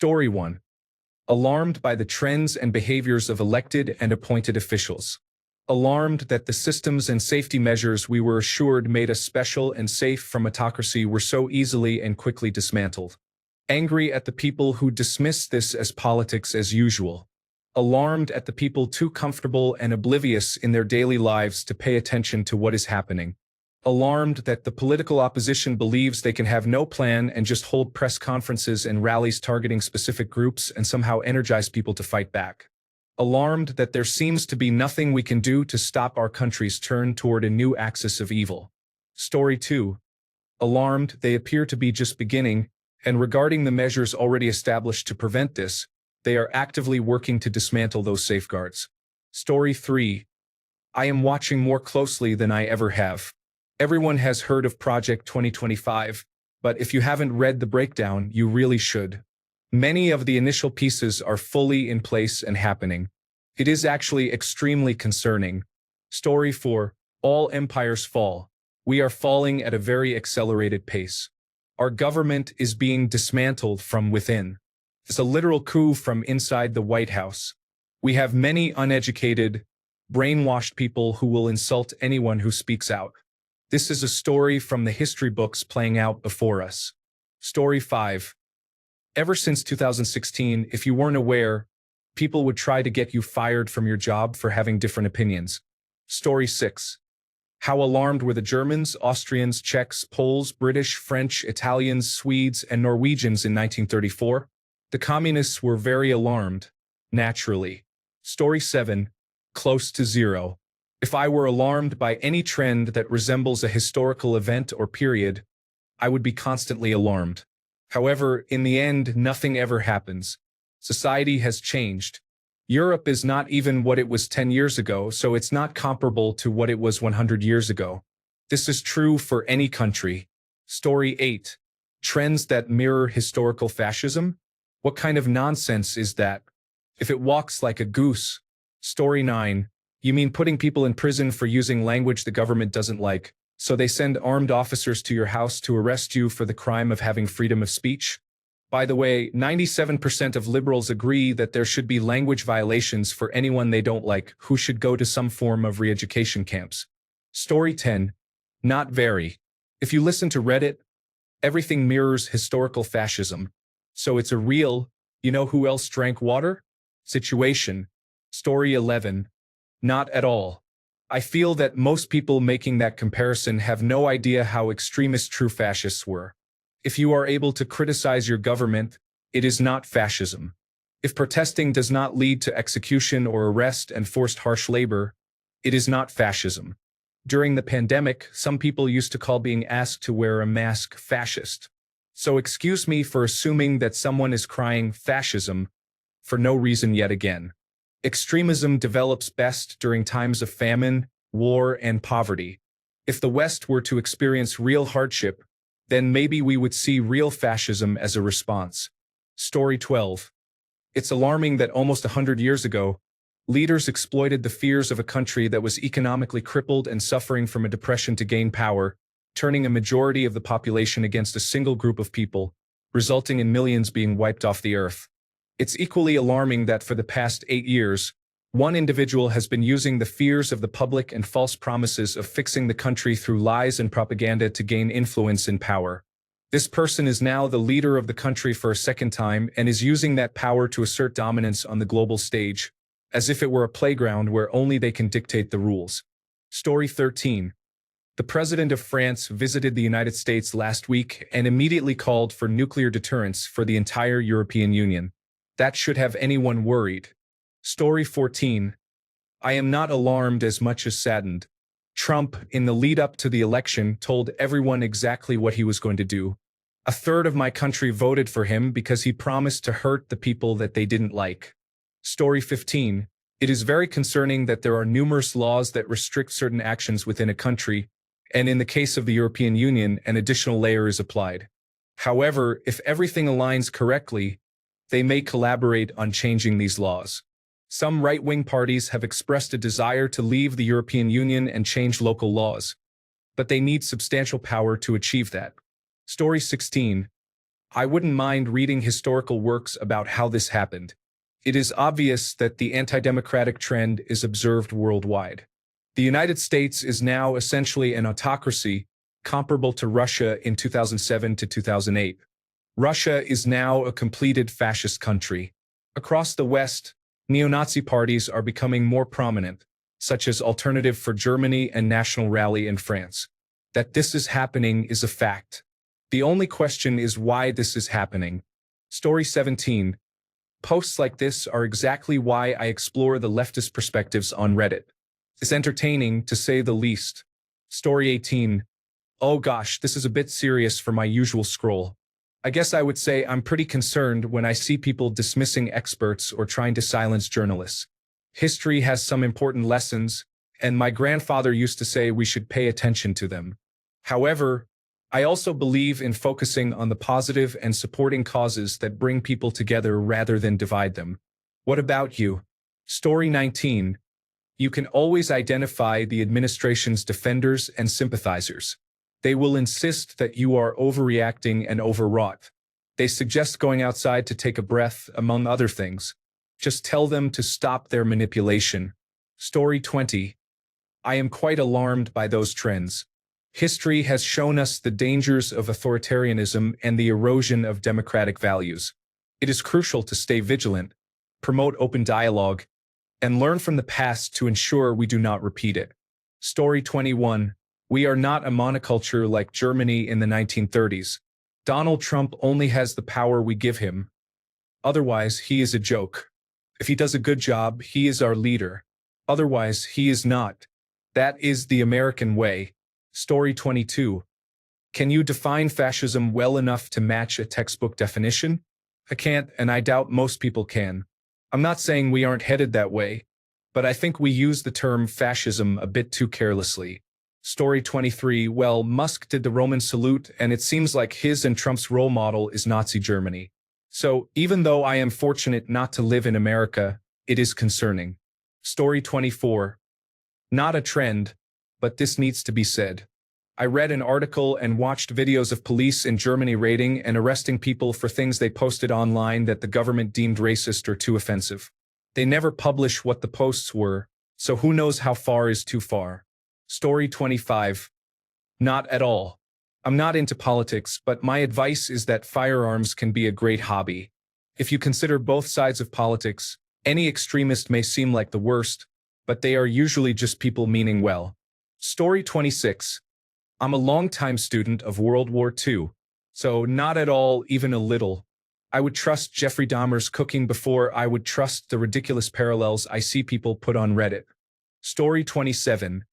Story 1. Alarmed by the trends and behaviors of elected and appointed officials. Alarmed that the systems and safety measures we were assured made us special and safe from autocracy were so easily and quickly dismantled. Angry at the people who dismiss this as politics as usual. Alarmed at the people too comfortable and oblivious in their daily lives to pay attention to what is happening. Alarmed that the political opposition believes they can have no plan and just hold press conferences and rallies targeting specific groups and somehow energize people to fight back. Alarmed that there seems to be nothing we can do to stop our country's turn toward a new axis of evil. Story 2. Alarmed they appear to be just beginning, and regarding the measures already established to prevent this, they are actively working to dismantle those safeguards. Story 3. I am watching more closely than I ever have. Everyone has heard of Project 2025, but if you haven't read the breakdown, you really should. Many of the initial pieces are fully in place and happening. It is actually extremely concerning. Story 4. All empires fall. We are falling at a very accelerated pace. Our government is being dismantled from within. It's a literal coup from inside the White House. We have many uneducated, brainwashed people who will insult anyone who speaks out. This is a story from the history books playing out before us. Story 5. Ever since 2016, if you weren't aware, people would try to get you fired from your job for having different opinions. Story 6. How alarmed were the Germans, Austrians, Czechs, Poles, British, French, Italians, Swedes, and Norwegians in 1934? The communists were very alarmed, naturally. Story 7. Close to zero. If I were alarmed by any trend that resembles a historical event or period, I would be constantly alarmed. However, in the end, nothing ever happens. Society has changed. Europe is not even what it was 10 years ago, so it's not comparable to what it was 100 years ago. This is true for any country. Story 8. Trends that mirror historical fascism? What kind of nonsense is that? If it walks like a goose. Story 9. You mean putting people in prison for using language the government doesn't like, so they send armed officers to your house to arrest you for the crime of having freedom of speech? By the way, 97% of liberals agree that there should be language violations for anyone they don't like who should go to some form of re-education camps. Story 10. Not very. If you listen to Reddit, everything mirrors historical fascism. So it's a real, you know who else drank water? Situation. Story 11. Not at all. I feel that most people making that comparison have no idea how extremist true fascists were. If you are able to criticize your government, it is not fascism. If protesting does not lead to execution or arrest and forced harsh labor, it is not fascism. During the pandemic, some people used to call being asked to wear a mask fascist. So excuse me for assuming that someone is crying fascism for no reason yet again. Extremism develops best during times of famine, war, and poverty. If the West were to experience real hardship, then maybe we would see real fascism as a response. Story 12. It's alarming that almost 100 years ago, leaders exploited the fears of a country that was economically crippled and suffering from a depression to gain power, turning a majority of the population against a single group of people, resulting in millions being wiped off the earth. It's equally alarming that for the past 8 years, one individual has been using the fears of the public and false promises of fixing the country through lies and propaganda to gain influence and power. This person is now the leader of the country for a second time and is using that power to assert dominance on the global stage, as if it were a playground where only they can dictate the rules. Story 13. The President of France visited the United States last week and immediately called for nuclear deterrence for the entire European Union. That should have anyone worried. Story 14. I am not alarmed as much as saddened. Trump, in the lead-up to the election, told everyone exactly what he was going to do. A third of my country voted for him because he promised to hurt the people that they didn't like. Story 15. It is very concerning that there are numerous laws that restrict certain actions within a country, and in the case of the European Union, an additional layer is applied. However, if everything aligns correctly, they may collaborate on changing these laws. Some right-wing parties have expressed a desire to leave the European Union and change local laws, but they need substantial power to achieve that. Story 16. I wouldn't mind reading historical works about how this happened. It is obvious that the anti-democratic trend is observed worldwide. The United States is now essentially an autocracy comparable to Russia in 2007 to 2008. Russia is now a completed fascist country. Across the West, neo-Nazi parties are becoming more prominent, such as Alternative for Germany and National Rally in France. That this is happening is a fact. The only question is why this is happening. Story 17. Posts like this are exactly why I explore the leftist perspectives on Reddit. It's entertaining, to say the least. Story 18. Oh gosh, this is a bit serious for my usual scroll. I guess I would say I'm pretty concerned when I see people dismissing experts or trying to silence journalists. History has some important lessons, and my grandfather used to say we should pay attention to them. However, I also believe in focusing on the positive and supporting causes that bring people together rather than divide them. What about you? Story 19. You can always identify the administration's defenders and sympathizers. They will insist that you are overreacting and overwrought. They suggest going outside to take a breath, among other things. Just tell them to stop their manipulation. Story 20. I am quite alarmed by those trends. History has shown us the dangers of authoritarianism and the erosion of democratic values. It is crucial to stay vigilant, promote open dialogue, and learn from the past to ensure we do not repeat it. Story 21. We are not a monoculture like Germany in the 1930s. Donald Trump only has the power we give him. Otherwise, he is a joke. If he does a good job, he is our leader. Otherwise, he is not. That is the American way. Story 22. Can you define fascism well enough to match a textbook definition? I can't, and I doubt most people can. I'm not saying we aren't headed that way, but I think we use the term fascism a bit too carelessly. Story 23. Well, Musk did the Roman salute, and it seems like his and Trump's role model is Nazi Germany. So, even though I am fortunate not to live in America, it is concerning. Story 24. Not a trend, but this needs to be said. I read an article and watched videos of police in Germany raiding and arresting people for things they posted online that the government deemed racist or too offensive. They never publish what the posts were, so who knows how far is too far. Story 25. Not at all. I'm not into politics, but my advice is that firearms can be a great hobby. If you consider both sides of politics, any extremist may seem like the worst, but they are usually just people meaning well. Story 26. I'm a longtime student of World War II, so not at all, even a little. I would trust Jeffrey Dahmer's cooking before I would trust the ridiculous parallels I see people put on Reddit. Story 27.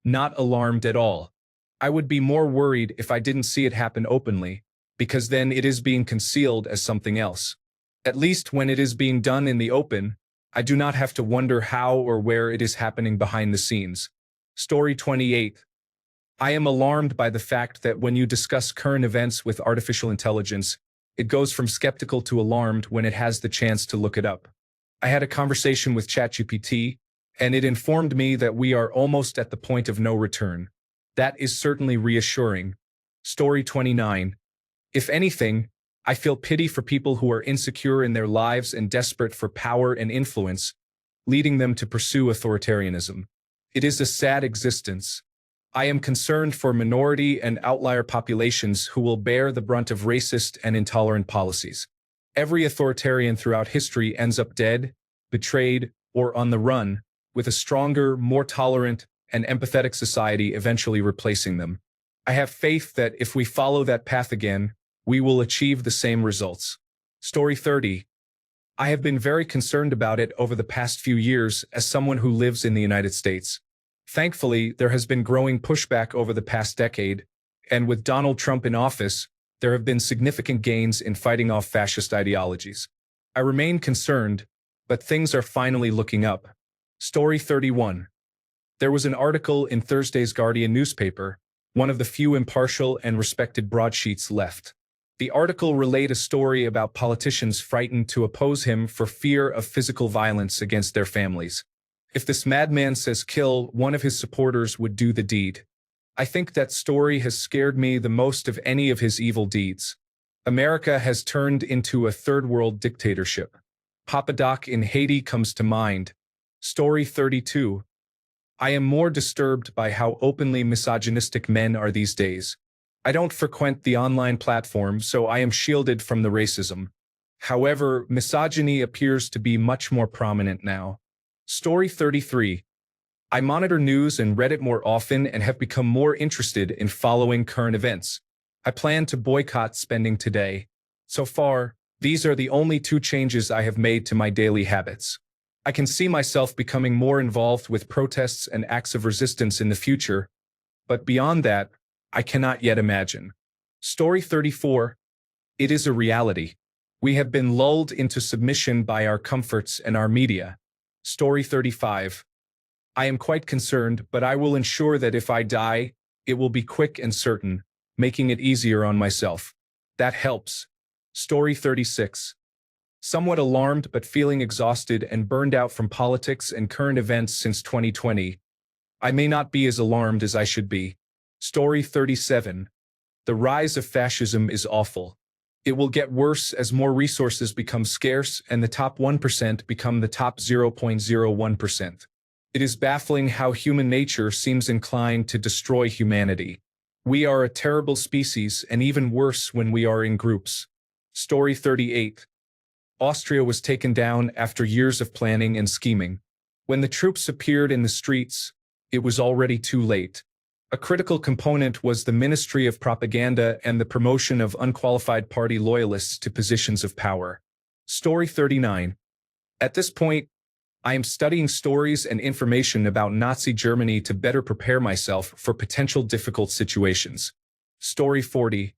Not alarmed at all. I would be more worried if I didn't see it happen openly, because then it is being concealed as something else. At least when it is being done in the open, I do not have to wonder how or where it is happening behind the scenes. Story 28. I am alarmed by the fact that when you discuss current events with artificial intelligence, it goes from skeptical to alarmed when it has the chance to look it up. I had a conversation with ChatGPT, and it informed me that we are almost at the point of no return. That is certainly reassuring. Story 29. If anything, I feel pity for people who are insecure in their lives and desperate for power and influence, leading them to pursue authoritarianism. It is a sad existence. I am concerned for minority and outlier populations who will bear the brunt of racist and intolerant policies. Every authoritarian throughout history ends up dead, betrayed, or on the run, with a stronger, more tolerant, and empathetic society eventually replacing them. I have faith that if we follow that path again, we will achieve the same results. Story 30. I have been very concerned about it over the past few years as someone who lives in the United States. Thankfully, there has been growing pushback over the past decade, and with Donald Trump in office, there have been significant gains in fighting off fascist ideologies. I remain concerned, but things are finally looking up. Story 31. There was an article in Thursday's Guardian newspaper, one of the few impartial and respected broadsheets left. The article relayed a story about politicians frightened to oppose him for fear of physical violence against their families. If this madman says kill, one of his supporters would do the deed. I think that story has scared me the most of any of his evil deeds. America has turned into a third-world dictatorship. Papa Doc in Haiti comes to mind. Story 32. I am more disturbed by how openly misogynistic men are these days. I don't frequent the online platform, so I am shielded from the racism. However, misogyny appears to be much more prominent now. Story 33. I monitor news and Reddit more often and have become more interested in following current events. I plan to boycott spending today. So far, these are the only two changes I have made to my daily habits. I can see myself becoming more involved with protests and acts of resistance in the future, but beyond that, I cannot yet imagine. Story 34. It is a reality. We have been lulled into submission by our comforts and our media. Story 35. I am quite concerned, but I will ensure that if I die, it will be quick and certain, making it easier on myself. That helps. Story 36. Somewhat alarmed but feeling exhausted and burned out from politics and current events since 2020. I may not be as alarmed as I should be. Story 37. The rise of fascism is awful. It will get worse as more resources become scarce and the top 1% become the top 0.01%. It is baffling how human nature seems inclined to destroy humanity. We are a terrible species, and even worse when we are in groups. Story 38. Austria was taken down after years of planning and scheming. When the troops appeared in the streets, it was already too late. A critical component was the Ministry of Propaganda and the promotion of unqualified party loyalists to positions of power. Story 39. At this point, I am studying stories and information about Nazi Germany to better prepare myself for potential difficult situations. Story 40.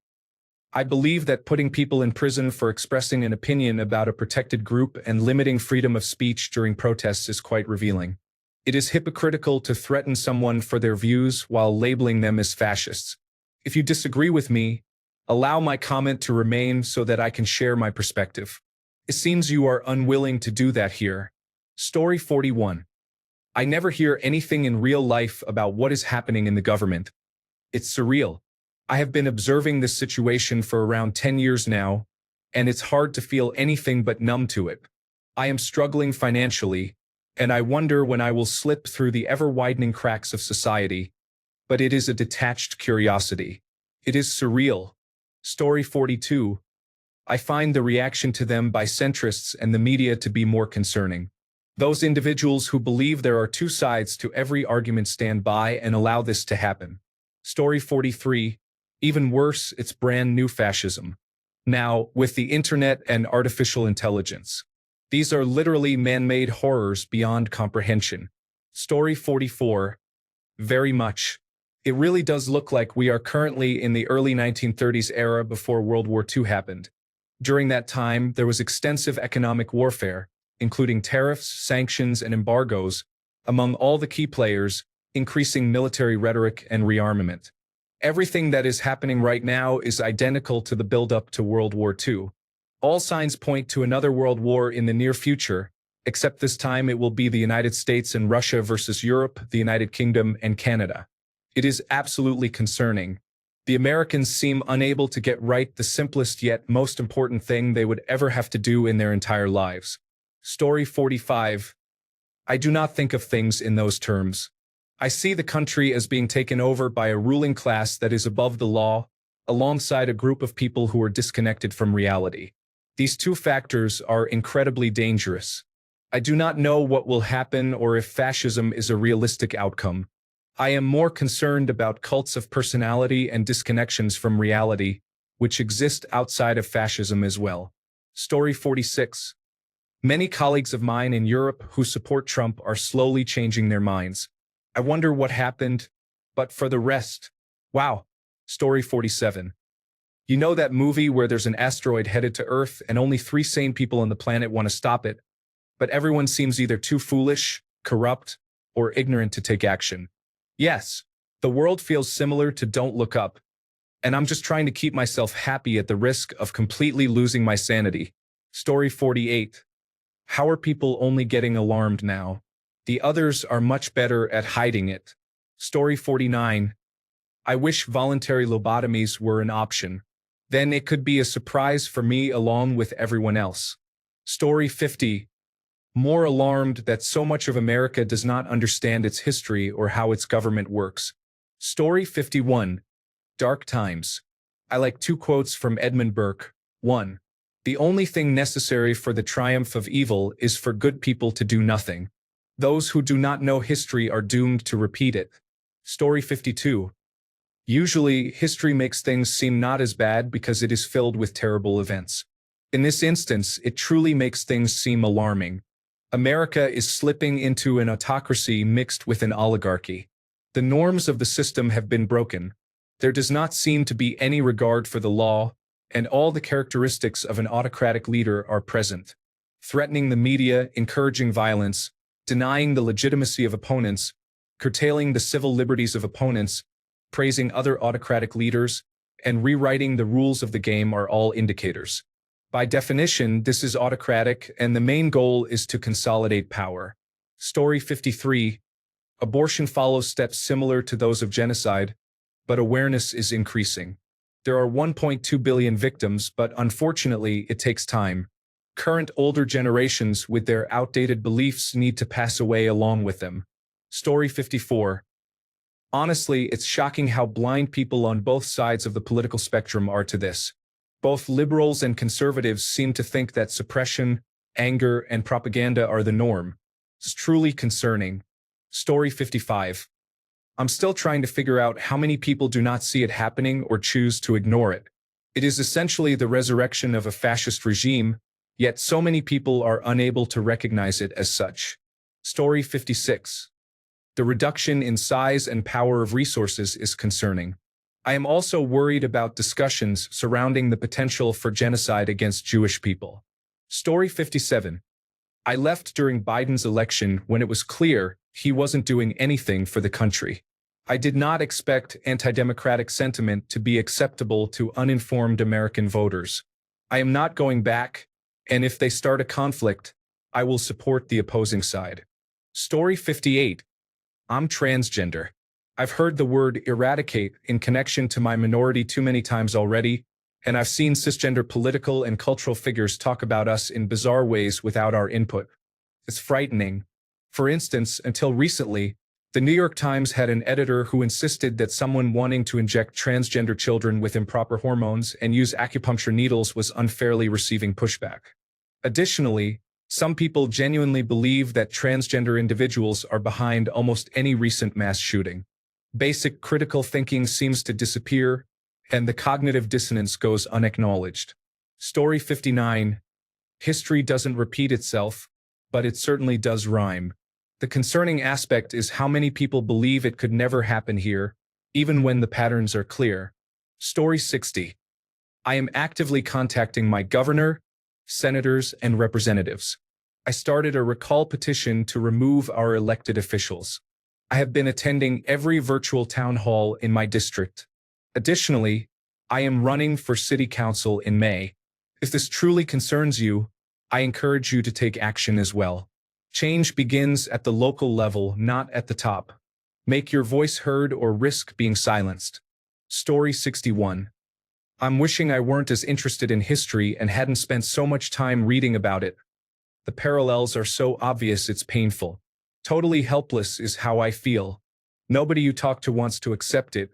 I believe that putting people in prison for expressing an opinion about a protected group and limiting freedom of speech during protests is quite revealing. It is hypocritical to threaten someone for their views while labeling them as fascists. If you disagree with me, allow my comment to remain so that I can share my perspective. It seems you are unwilling to do that here. Story 41. I never hear anything in real life about what is happening in the government. It's surreal. I have been observing this situation for around 10 years now, and it's hard to feel anything but numb to it. I am struggling financially, and I wonder when I will slip through the ever-widening cracks of society. But it is a detached curiosity. It is surreal. Story 42. I find the reaction to them by centrists and the media to be more concerning. Those individuals who believe there are two sides to every argument stand by and allow this to happen. Story 43. Even worse, it's brand new fascism. Now, with the internet and artificial intelligence. These are literally man-made horrors beyond comprehension. Story 44. Very much. It really does look like we are currently in the early 1930s era before World War II happened. During that time, there was extensive economic warfare, including tariffs, sanctions, and embargoes, among all the key players, increasing military rhetoric and rearmament. Everything that is happening right now is identical to the build-up to World War II. All signs point to another world war in the near future, except this time it will be the United States and Russia versus Europe, the United Kingdom, and Canada. It is absolutely concerning. The Americans seem unable to get right the simplest yet most important thing they would ever have to do in their entire lives. Story 45. I do not think of things in those terms. I see the country as being taken over by a ruling class that is above the law, alongside a group of people who are disconnected from reality. These two factors are incredibly dangerous. I do not know what will happen or if fascism is a realistic outcome. I am more concerned about cults of personality and disconnections from reality, which exist outside of fascism as well. Story 46. Many colleagues of mine in Europe who support Trump are slowly changing their minds. I wonder what happened, but for the rest, wow. Story 47. You know that movie where there's an asteroid headed to Earth and only 3 sane people on the planet want to stop it, but everyone seems either too foolish, corrupt, or ignorant to take action? Yes, the world feels similar to Don't Look Up, and I'm just trying to keep myself happy at the risk of completely losing my sanity. Story 48. How are people only getting alarmed now? The others are much better at hiding it. Story 49. I wish voluntary lobotomies were an option. then it could be a surprise for me along with everyone else. Story 50. More alarmed that so much of America does not understand its history or how its government works. Story 51. Dark Times. I like two quotes from Edmund Burke. 1. The only thing necessary for the triumph of evil is for good people to do nothing. Those who do not know history are doomed to repeat it. Story 52. Usually, history makes things seem not as bad because it is filled with terrible events. In this instance, it truly makes things seem alarming. America is slipping into an autocracy mixed with an oligarchy. The norms of the system have been broken. There does not seem to be any regard for the law, and all the characteristics of an autocratic leader are present. Threatening the media, encouraging violence, denying the legitimacy of opponents, curtailing the civil liberties of opponents, praising other autocratic leaders, and rewriting the rules of the game are all indicators. By definition, this is autocratic, and the main goal is to consolidate power. Story 53. Abortion follows steps similar to those of genocide, but awareness is increasing. There are 1.2 billion victims, but unfortunately, it takes time. Current older generations with their outdated beliefs need to pass away along with them. Story 54. Honestly, it's shocking how blind people on both sides of the political spectrum are to this. Both liberals and conservatives seem to think that suppression, anger, and propaganda are the norm. It's truly concerning. Story 55. I'm still trying to figure out how many people do not see it happening or choose to ignore it. It is essentially the resurrection of a fascist regime, yet so many people are unable to recognize it as such. Story 56. The reduction in size and power of resources is concerning. I am also worried about discussions surrounding the potential for genocide against Jewish people. Story 57. I left during Biden's election when it was clear he wasn't doing anything for the country. I did not expect anti-democratic sentiment to be acceptable to uninformed American voters. I am not going back, and if they start a conflict, I will support the opposing side. Story 58. I'm transgender. I've heard the word eradicate in connection to my minority too many times already, and I've seen cisgender political and cultural figures talk about us in bizarre ways without our input. It's frightening. For instance, until recently, the New York Times had an editor who insisted that someone wanting to inject transgender children with improper hormones and use acupuncture needles was unfairly receiving pushback. Additionally, some people genuinely believe that transgender individuals are behind almost any recent mass shooting. Basic critical thinking seems to disappear, and the cognitive dissonance goes unacknowledged. Story 59. History doesn't repeat itself, but it certainly does rhyme. The concerning aspect is how many people believe it could never happen here, even when the patterns are clear. Story 60. I am actively contacting my governor, senators, and representatives. I started a recall petition to remove our elected officials. I have been attending every virtual town hall in my district. Additionally, I am running for city council in May. If this truly concerns you, I encourage you to take action as well. Change begins at the local level, not at the top. Make your voice heard or risk being silenced. Story 61. I'm wishing I weren't as interested in history and hadn't spent so much time reading about it. The parallels are so obvious it's painful. Totally helpless is how I feel. Nobody you talk to wants to accept it.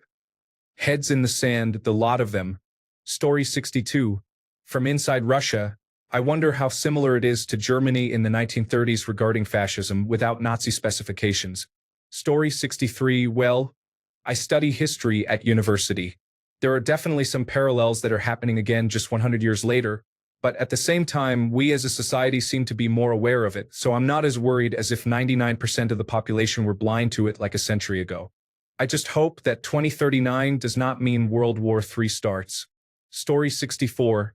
Heads in the sand, the lot of them. Story 62. From inside Russia, I wonder how similar it is to Germany in the 1930s regarding fascism without Nazi specifications. Story 63. Well, I study history at university. There are definitely some parallels that are happening again just 100 years later, but at the same time, we as a society seem to be more aware of it, so I'm not as worried as if 99% of the population were blind to it like a century ago. I just hope that 2039 does not mean World War III starts. Story 64.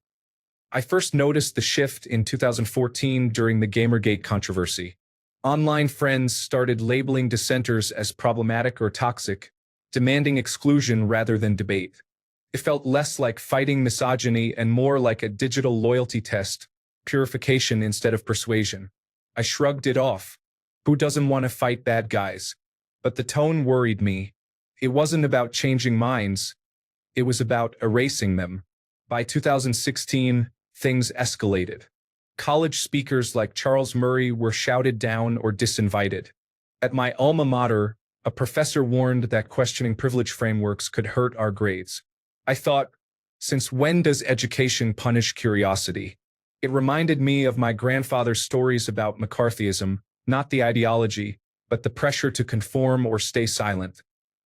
I first noticed the shift in 2014 during the Gamergate controversy. Online friends started labeling dissenters as problematic or toxic, demanding exclusion rather than debate. It felt less like fighting misogyny and more like a digital loyalty test, purification instead of persuasion. I shrugged it off. Who doesn't want to fight bad guys? But the tone worried me. It wasn't about changing minds. It was about erasing them. By 2016, things escalated. College speakers like Charles Murray were shouted down or disinvited. At my alma mater, a professor warned that questioning privilege frameworks could hurt our grades. I thought, since when does education punish curiosity? It reminded me of my grandfather's stories about McCarthyism, not the ideology, but the pressure to conform or stay silent.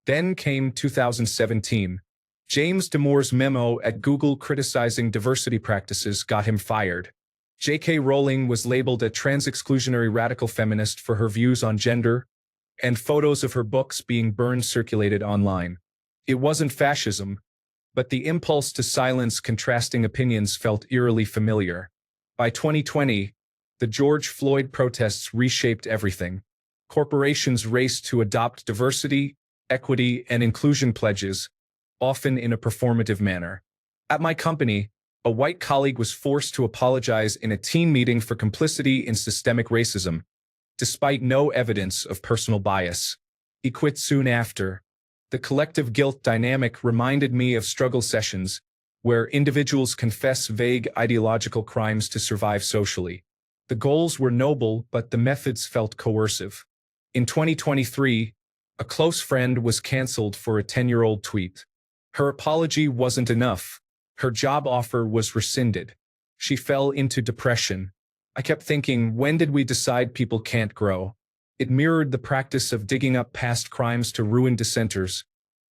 Then came 2017. James Damore's memo at Google criticizing diversity practices got him fired. J.K. Rowling was labeled a trans-exclusionary radical feminist for her views on gender, and photos of her books being burned circulated online. It wasn't fascism, but the impulse to silence contrasting opinions felt eerily familiar. By 2020, the George Floyd protests reshaped everything. Corporations raced to adopt diversity, equity, and inclusion pledges, often in a performative manner. At my company, a white colleague was forced to apologize in a team meeting for complicity in systemic racism, despite no evidence of personal bias. He quit soon after. The collective guilt dynamic reminded me of struggle sessions, where individuals confess vague ideological crimes to survive socially. The goals were noble, but the methods felt coercive. In 2023, a close friend was canceled for a 10-year-old tweet. Her apology wasn't enough. Her job offer was rescinded. She fell into depression. I kept thinking, when did we decide people can't grow? It mirrored the practice of digging up past crimes to ruin dissenters,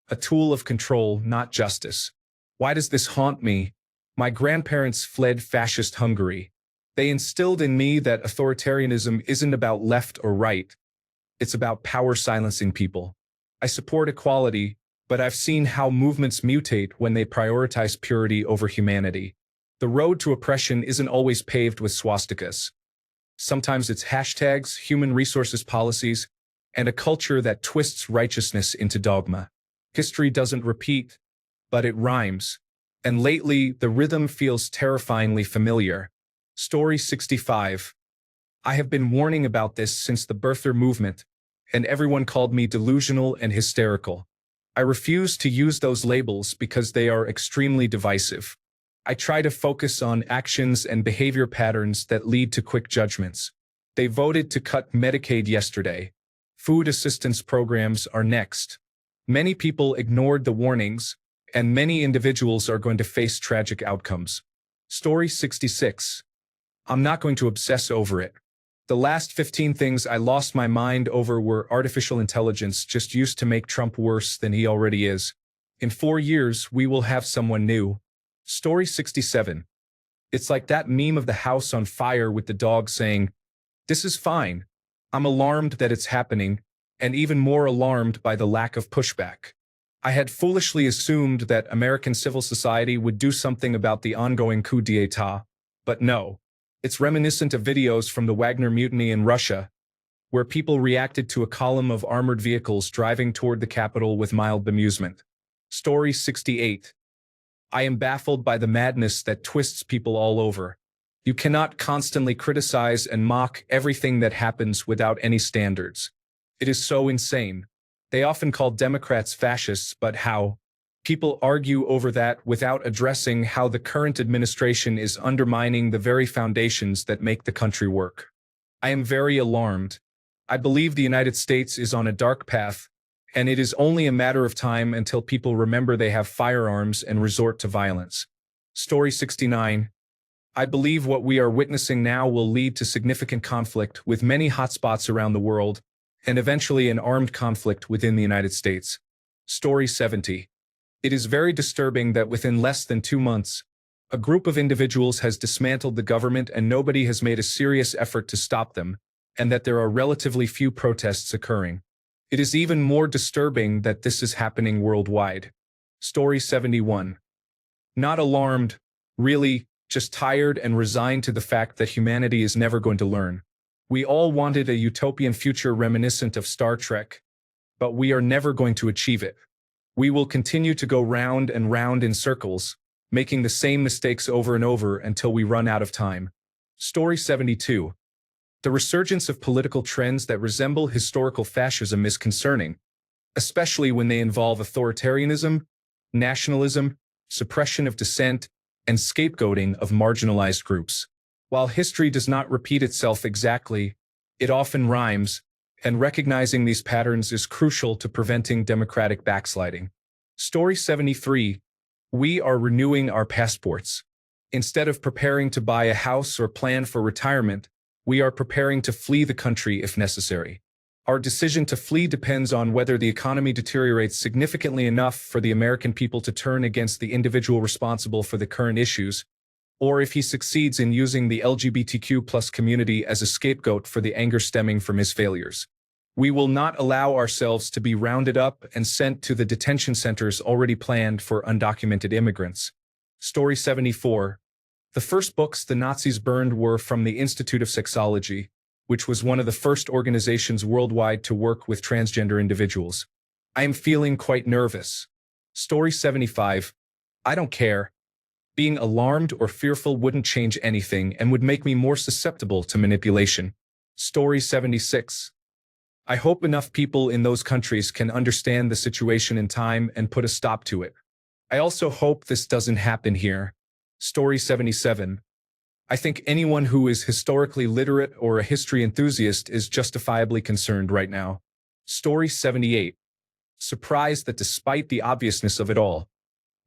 a tool of control, not justice. Why does this haunt me? My grandparents fled fascist Hungary. They instilled in me that authoritarianism isn't about left or right. It's about power silencing people. I support equality, but I've seen how movements mutate when they prioritize purity over humanity. The road to oppression isn't always paved with swastikas. Sometimes it's hashtags, human resources policies, and a culture that twists righteousness into dogma. History doesn't repeat, but it rhymes. And lately, the rhythm feels terrifyingly familiar. Story 65. I have been warning about this since the birther movement, and everyone called me delusional and hysterical. I refuse to use those labels because they are extremely divisive. I try to focus on actions and behavior patterns that lead to quick judgments. They voted to cut Medicaid yesterday. Food assistance programs are next. Many people ignored the warnings, and many individuals are going to face tragic outcomes. Story 66. I'm not going to obsess over it. The last 15 things I lost my mind over were artificial intelligence just used to make Trump worse than he already is. In 4 years, we will have someone new. Story 67. It's like that meme of the house on fire with the dog saying, "This is fine." I'm alarmed that it's happening, and even more alarmed by the lack of pushback. I had foolishly assumed that American civil society would do something about the ongoing coup d'état, but no. It's reminiscent of videos from the Wagner mutiny in Russia, where people reacted to a column of armored vehicles driving toward the capital with mild bemusement. Story 68. I am baffled by the madness that twists people all over. You cannot constantly criticize and mock everything that happens without any standards. It is so insane. They often call Democrats fascists, but how? People argue over that without addressing how the current administration is undermining the very foundations that make the country work. I am very alarmed. I believe the United States is on a dark path, and it is only a matter of time until people remember they have firearms and resort to violence. Story 69. I believe what we are witnessing now will lead to significant conflict with many hotspots around the world, and eventually an armed conflict within the United States. Story 70. It is very disturbing that within less than 2 months, a group of individuals has dismantled the government and nobody has made a serious effort to stop them, and that there are relatively few protests occurring. It is even more disturbing that this is happening worldwide. Story 71. Not alarmed, really, just tired and resigned to the fact that humanity is never going to learn. We all wanted a utopian future reminiscent of Star Trek, but we are never going to achieve it. We will continue to go round and round in circles, making the same mistakes over and over until we run out of time. Story 72. The resurgence of political trends that resemble historical fascism is concerning, especially when they involve authoritarianism, nationalism, suppression of dissent, and scapegoating of marginalized groups. While history does not repeat itself exactly, it often rhymes, and recognizing these patterns is crucial to preventing democratic backsliding. Story 73. We are renewing our passports. Instead of preparing to buy a house or plan for retirement, we are preparing to flee the country if necessary. Our decision to flee depends on whether the economy deteriorates significantly enough for the American people to turn against the individual responsible for the current issues, or if he succeeds in using the LGBTQ+ community as a scapegoat for the anger stemming from his failures. We will not allow ourselves to be rounded up and sent to the detention centers already planned for undocumented immigrants. Story 74. The first books the Nazis burned were from the Institute of Sexology, which was one of the first organizations worldwide to work with transgender individuals. I am feeling quite nervous. Story 75. I don't care. Being alarmed or fearful wouldn't change anything and would make me more susceptible to manipulation. Story 76. I hope enough people in those countries can understand the situation in time and put a stop to it. I also hope this doesn't happen here. Story 77. I think anyone who is historically literate or a history enthusiast is justifiably concerned right now. Story 78. Surprised that despite the obviousness of it all,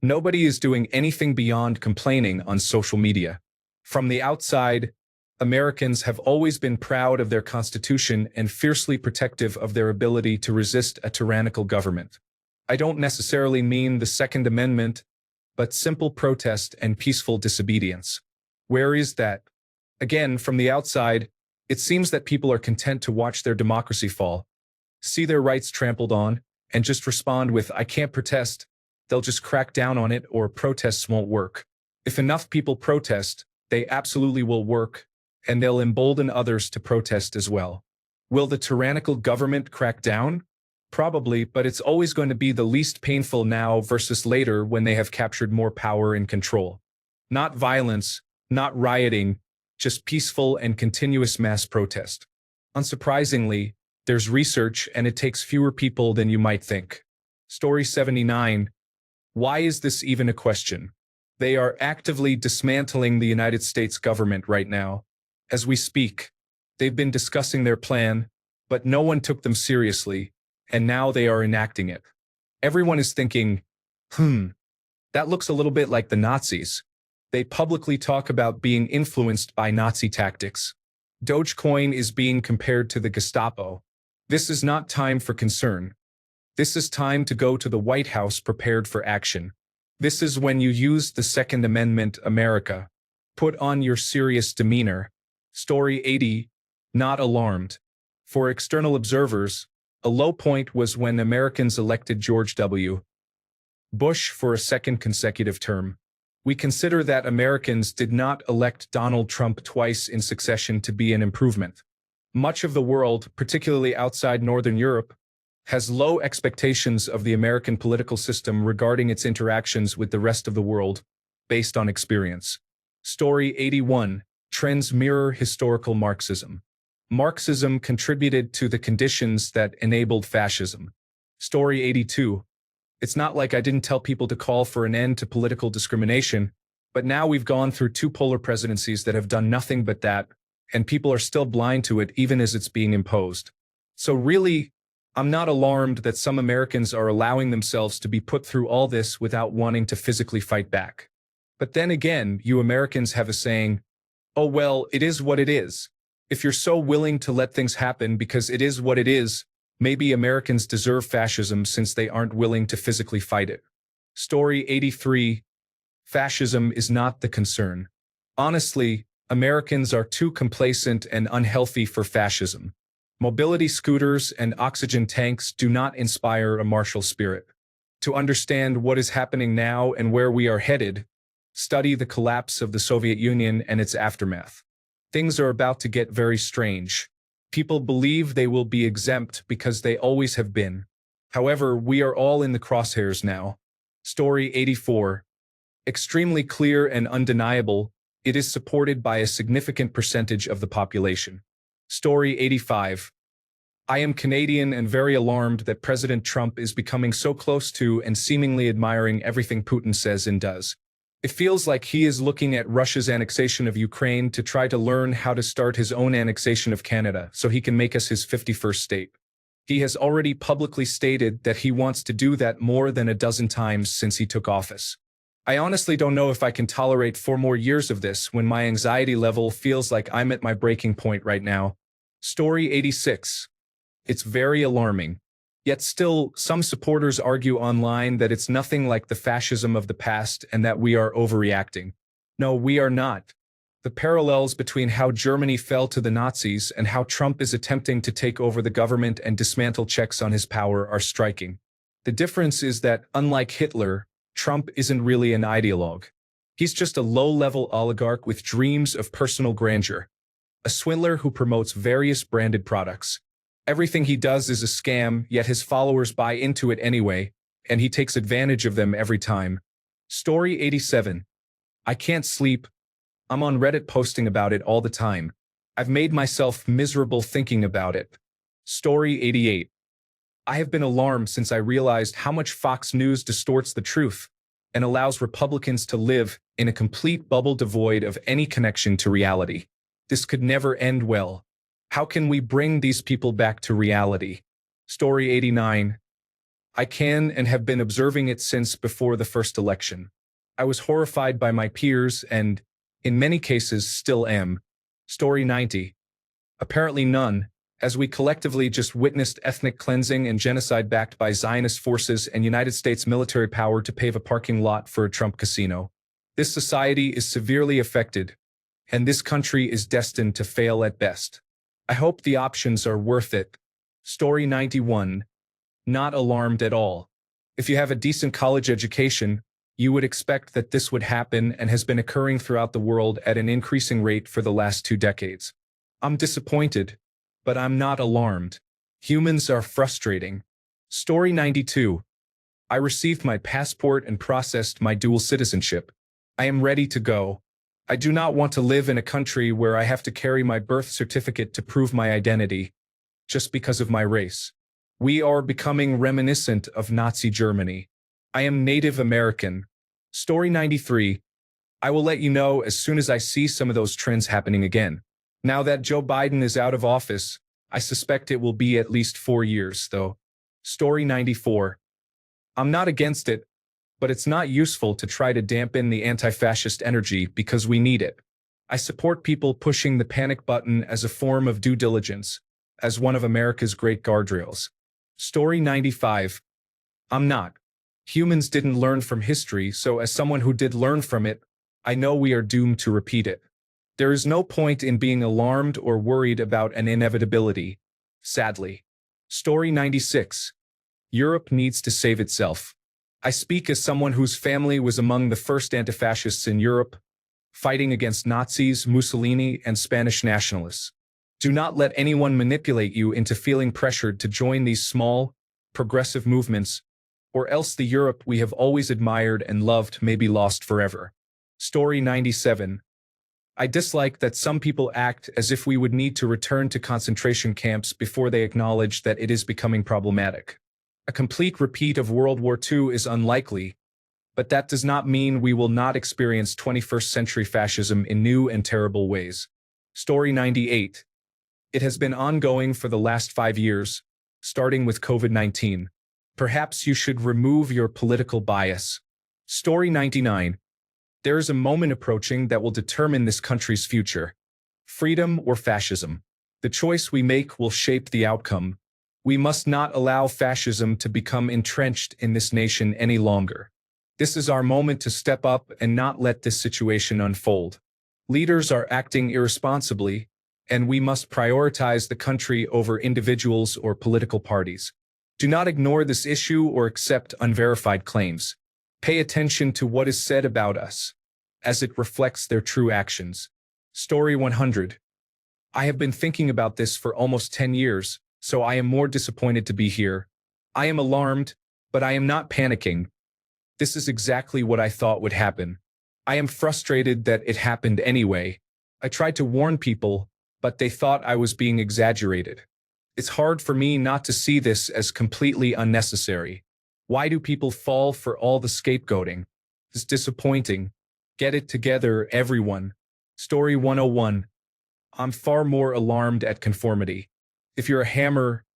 nobody is doing anything beyond complaining on social media. From the outside, Americans have always been proud of their Constitution and fiercely protective of their ability to resist a tyrannical government. I don't necessarily mean the Second Amendment, but simple protest and peaceful disobedience. Where is that? Again, from the outside, it seems that people are content to watch their democracy fall, see their rights trampled on, and just respond with, "I can't protest." They'll just crack down on it, or protests won't work. If enough people protest, they absolutely will work, and they'll embolden others to protest as well. Will the tyrannical government crack down? Probably, but it's always going to be the least painful now versus later when they have captured more power and control. Not violence, not rioting, just peaceful and continuous mass protest. Unsurprisingly, there's research and it takes fewer people than you might think. Story 79. Why is this even a question? They are actively dismantling the United States government right now. As we speak, they've been discussing their plan, but no one took them seriously, and now they are enacting it. Everyone is thinking, that looks a little bit like the Nazis. They publicly talk about being influenced by Nazi tactics. Dogecoin is being compared to the Gestapo. This is not time for concern. This is time to go to the White House prepared for action. This is when you use the Second Amendment, America. Put on your serious demeanor. Story 80. Not alarmed. For external observers, a low point was when Americans elected George W. Bush for a second consecutive term. We consider that Americans did not elect Donald Trump twice in succession to be an improvement. Much of the world, particularly outside Northern Europe, has low expectations of the American political system regarding its interactions with the rest of the world, based on experience. Story 81. Trends mirror historical Marxism. Marxism contributed to the conditions that enabled fascism. Story 82. It's not like I didn't tell people to call for an end to political discrimination, but now we've gone through two polar presidencies that have done nothing but that, and people are still blind to it even as it's being imposed. So really, I'm not alarmed that some Americans are allowing themselves to be put through all this without wanting to physically fight back. But then again, you Americans have a saying, "Oh well, it is what it is." If you're so willing to let things happen because it is what it is, maybe Americans deserve fascism since they aren't willing to physically fight it. Story 83. Fascism is not the concern. Honestly, Americans are too complacent and unhealthy for fascism. Mobility scooters and oxygen tanks do not inspire a martial spirit. To understand what is happening now and where we are headed, study the collapse of the Soviet Union and its aftermath. Things are about to get very strange. People believe they will be exempt because they always have been. However, we are all in the crosshairs now. Story 84. Extremely clear and undeniable, it is supported by a significant percentage of the population. Story 85. I am Canadian and very alarmed that President Trump is becoming so close to and seemingly admiring everything Putin says and does. It feels like he is looking at Russia's annexation of Ukraine to try to learn how to start his own annexation of Canada so he can make us his 51st state. He has already publicly stated that he wants to do that more than a dozen times since he took office. I honestly don't know if I can tolerate 4 more years of this when my anxiety level feels like I'm at my breaking point right now. Story 86. It's very alarming. Yet still, some supporters argue online that it's nothing like the fascism of the past and that we are overreacting. No, we are not. The parallels between how Germany fell to the Nazis and how Trump is attempting to take over the government and dismantle checks on his power are striking. The difference is that, unlike Hitler, Trump isn't really an ideologue. He's just a low-level oligarch with dreams of personal grandeur. A swindler who promotes various branded products. Everything he does is a scam, yet his followers buy into it anyway, and he takes advantage of them every time. Story 87. I can't sleep. I'm on Reddit posting about it all the time. I've made myself miserable thinking about it. Story 88. I have been alarmed since I realized how much Fox News distorts the truth and allows Republicans to live in a complete bubble devoid of any connection to reality. This could never end well. How can we bring these people back to reality? Story 89. I can and have been observing it since before the first election. I was horrified by my peers and, in many cases, still am. Story 90. Apparently none, as we collectively just witnessed ethnic cleansing and genocide backed by Zionist forces and United States military power to pave a parking lot for a Trump casino. This society is severely affected, and this country is destined to fail at best. I hope the options are worth it. Story 91. Not alarmed at all. If you have a decent college education, you would expect that this would happen and has been occurring throughout the world at an increasing rate for the last 2 decades. I'm disappointed, but I'm not alarmed. Humans are frustrating. Story 92. I received my passport and processed my dual citizenship. I am ready to go. I do not want to live in a country where I have to carry my birth certificate to prove my identity, just because of my race. We are becoming reminiscent of Nazi Germany. I am Native American. Story 93. I will let you know as soon as I see some of those trends happening again. Now that Joe Biden is out of office, I suspect it will be at least 4 years, though. Story 94. I'm not against it, but it's not useful to try to dampen the anti-fascist energy because we need it. I support people pushing the panic button as a form of due diligence, as one of America's great guardrails. Story 95. I'm not. Humans didn't learn from history, so as someone who did learn from it, I know we are doomed to repeat it. There is no point in being alarmed or worried about an inevitability, sadly. Story 96. Europe needs to save itself. I speak as someone whose family was among the first anti-fascists in Europe, fighting against Nazis, Mussolini, and Spanish nationalists. Do not let anyone manipulate you into feeling pressured to join these small, progressive movements, or else the Europe we have always admired and loved may be lost forever. Story 97. I dislike that some people act as if we would need to return to concentration camps before they acknowledge that it is becoming problematic. A complete repeat of World War II is unlikely, but that does not mean we will not experience 21st century fascism in new and terrible ways. Story 98. It has been ongoing for the last 5 years, starting with COVID-19. Perhaps you should remove your political bias. Story 99. There is a moment approaching that will determine this country's future. Freedom or fascism. The choice we make will shape the outcome. We must not allow fascism to become entrenched in this nation any longer. This is our moment to step up and not let this situation unfold. Leaders are acting irresponsibly, and we must prioritize the country over individuals or political parties. Do not ignore this issue or accept unverified claims. Pay attention to what is said about us, as it reflects their true actions. Story 100. I have been thinking about this for almost 10 years, so I am more disappointed to be here. I am alarmed, but I am not panicking. This is exactly what I thought would happen. I am frustrated that it happened anyway. I tried to warn people, but they thought I was being exaggerated. It's hard for me not to see this as completely unnecessary. Why do people fall for all the scapegoating? It's disappointing. Get it together, everyone. Story 101. I'm far more alarmed at conformity. If you're a hammer,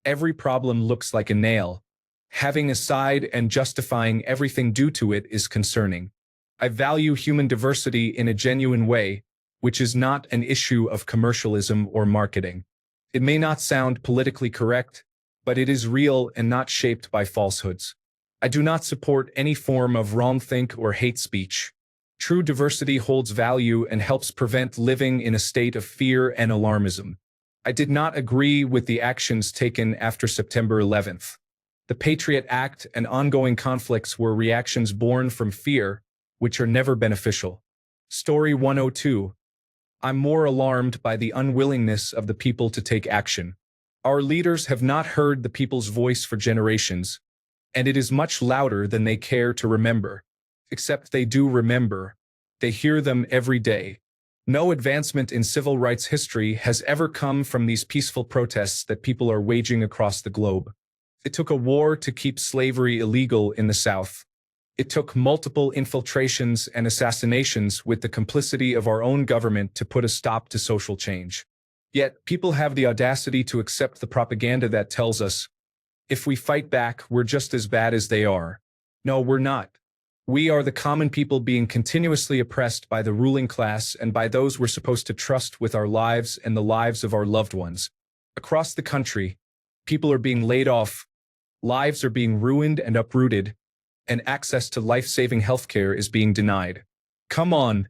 every problem looks like a nail. Having a side and justifying everything due to it is concerning. I value human diversity in a genuine way, which is not an issue of commercialism or marketing. It may not sound politically correct, but it is real and not shaped by falsehoods. I do not support any form of wrongthink or hate speech. True diversity holds value and helps prevent living in a state of fear and alarmism. I did not agree with the actions taken after September 11th. The Patriot Act and ongoing conflicts were reactions born from fear, which are never beneficial. Story 102. I'm more alarmed by the unwillingness of the people to take action. Our leaders have not heard the people's voice for generations, and it is much louder than they care to remember. Except they do remember. They hear them every day. No advancement in civil rights history has ever come from these peaceful protests that people are waging across the globe. It took a war to keep slavery illegal in the South. It took multiple infiltrations and assassinations with the complicity of our own government to put a stop to social change. Yet, people have the audacity to accept the propaganda that tells us, if we fight back, we're just as bad as they are. No, we're not. We are the common people being continuously oppressed by the ruling class and by those we're supposed to trust with our lives and the lives of our loved ones. Across the country, people are being laid off, lives are being ruined and uprooted, and access to life-saving healthcare is being denied. Come on,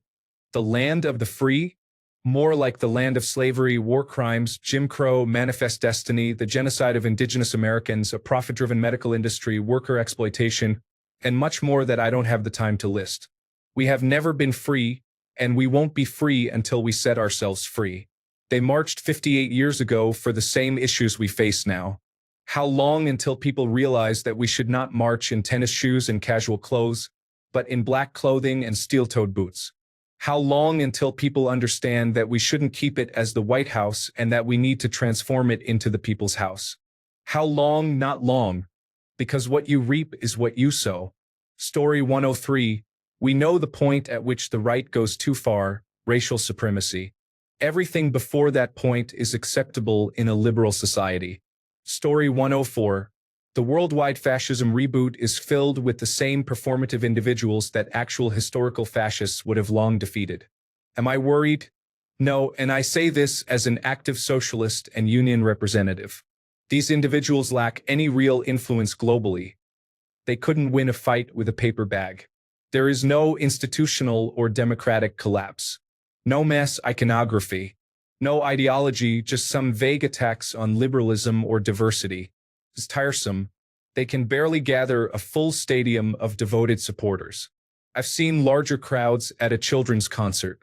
the land of the free? More like the land of slavery, war crimes, Jim Crow, manifest destiny, the genocide of indigenous Americans, a profit-driven medical industry, worker exploitation, and much more that I don't have the time to list. We have never been free, and we won't be free until we set ourselves free. They marched 58 years ago for the same issues we face now. How long until people realize that we should not march in tennis shoes and casual clothes, but in black clothing and steel-toed boots? How long until people understand that we shouldn't keep it as the White House and that we need to transform it into the people's house? How long? Not long. Because what you reap is what you sow. Story 103. We know the point at which the right goes too far, racial supremacy. Everything before that point is acceptable in a liberal society. Story 104. The worldwide fascism reboot is filled with the same performative individuals that actual historical fascists would have long defeated. Am I worried? No, and I say this as an active socialist and union representative. These individuals lack any real influence globally. They couldn't win a fight with a paper bag. There is no institutional or democratic collapse. No mass iconography. No ideology, just some vague attacks on liberalism or diversity. It's tiresome. They can barely gather a full stadium of devoted supporters. I've seen larger crowds at a children's concert.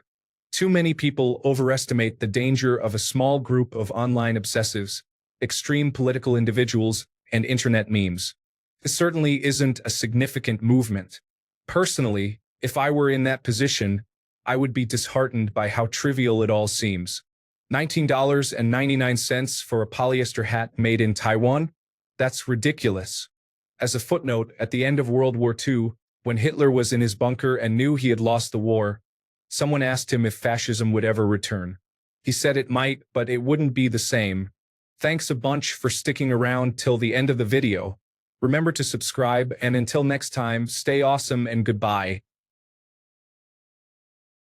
Too many people overestimate the danger of a small group of online obsessives, extreme political individuals, and internet memes. This certainly isn't a significant movement. Personally, if I were in that position, I would be disheartened by how trivial it all seems. $19.99 for a polyester hat made in Taiwan? That's ridiculous. As a footnote, at the end of World War II, when Hitler was in his bunker and knew he had lost the war, someone asked him if fascism would ever return. He said it might, but it wouldn't be the same. Thanks a bunch for sticking around till the end of the video. Remember to subscribe, and until next time, stay awesome and goodbye.